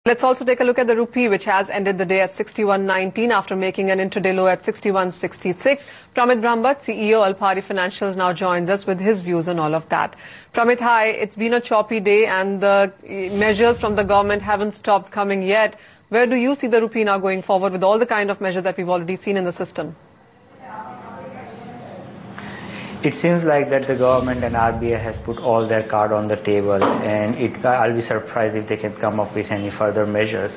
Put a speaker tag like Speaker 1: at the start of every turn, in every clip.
Speaker 1: Let's also take a look at the rupee, which has ended the day at 61.19 after making an intraday low at 61.66. Pramit Brahmbhatt, CEO Alpari Financials, now joins us with his views on all of that. Pramit, hi. It's been a choppy day and the measures from the government haven't stopped coming yet. Where do you see the rupee now going forward with all the kind of measures that we've already seen in the system?
Speaker 2: It seems like that the government and RBI has put all their card on the table, and I'll be surprised if they can come up with any further measures.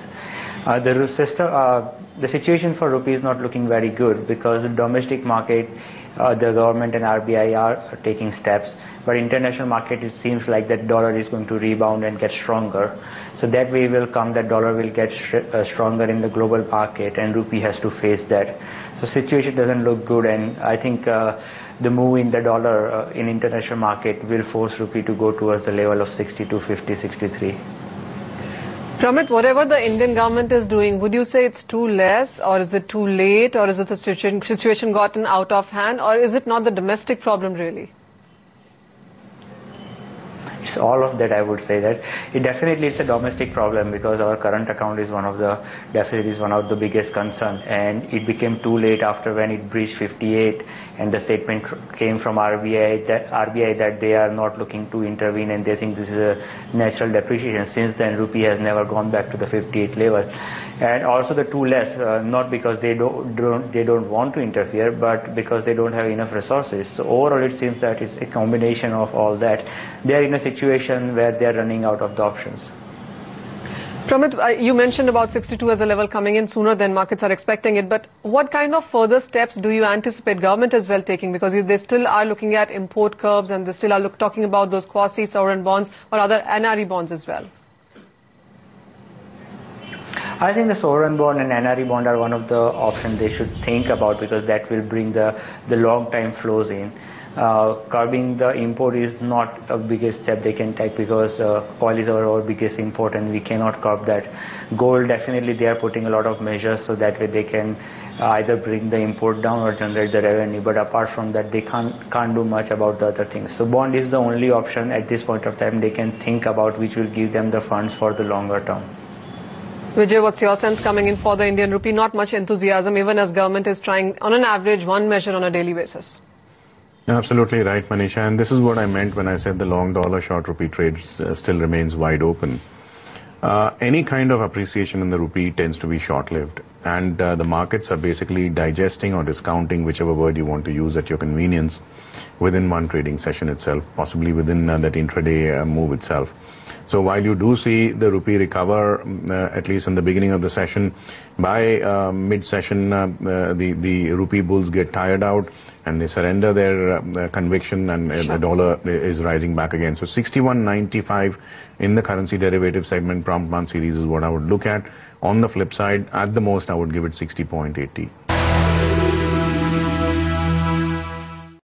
Speaker 2: The situation for rupee is not looking very good because the domestic market, the government and RBI are taking steps, but international market, it seems like that dollar is going to rebound and get stronger. So that way will come that dollar will get stronger in the global market, and rupee has to face that. So situation doesn't look good, and I think the move in the dollar in international market will force rupee to go towards the level of 62.50, 63.
Speaker 1: Pramit, whatever the Indian government is doing, would you say it's too less, or is it too late, or is it the situation gotten out of hand, or is it not the domestic problem really?
Speaker 2: It's all of that, I would say that. It definitely is a domestic problem because our current account is one of the biggest concern, and it became too late after when it breached 58 and the statement came from RBI that they are not looking to intervene and they think this is a natural depreciation. Since then, rupee has never gone back to the 58 level. And also the too less, not because they don't want to interfere, but because they don't have enough resources. So overall, it seems that it's a combination of all that. They are in a situation where they are running out of the options.
Speaker 1: Pramit, you mentioned about 62 as a level coming in sooner than markets are expecting it, but what kind of further steps do you anticipate government as well taking? Because they still are looking at import curbs and they still are talking about those quasi-sovereign bonds or other NRE bonds as well.
Speaker 2: I think the sovereign bond and NRE bond are one of the options they should think about because that will bring the long-time flows in. Curbing the import is not a biggest step they can take because oil is our biggest import and we cannot curb that. Gold, definitely they are putting a lot of measures so that way they can either bring the import down or generate the revenue, but apart from that they can't do much about the other things. So bond is the only option at this point of time they can think about which will give them the funds for the longer term.
Speaker 1: Vijay, what's your sense coming in for the Indian rupee? Not much enthusiasm even as government is trying on an average one measure on a daily basis.
Speaker 3: Absolutely right, Manisha, and this is what I meant when I said the long dollar short rupee trade still remains wide open. Any kind of appreciation in the rupee tends to be short-lived, and the markets are basically digesting or discounting, whichever word you want to use at your convenience, within one trading session itself, possibly within that intraday move itself. So while you do see the rupee recover, at least in the beginning of the session, by mid-session the rupee bulls get tired out and they surrender their conviction, and the dollar is rising back again. So 61.95 in the currency derivative segment prompt month series is what I would look at. On the flip side, at the most I would give it 60.80.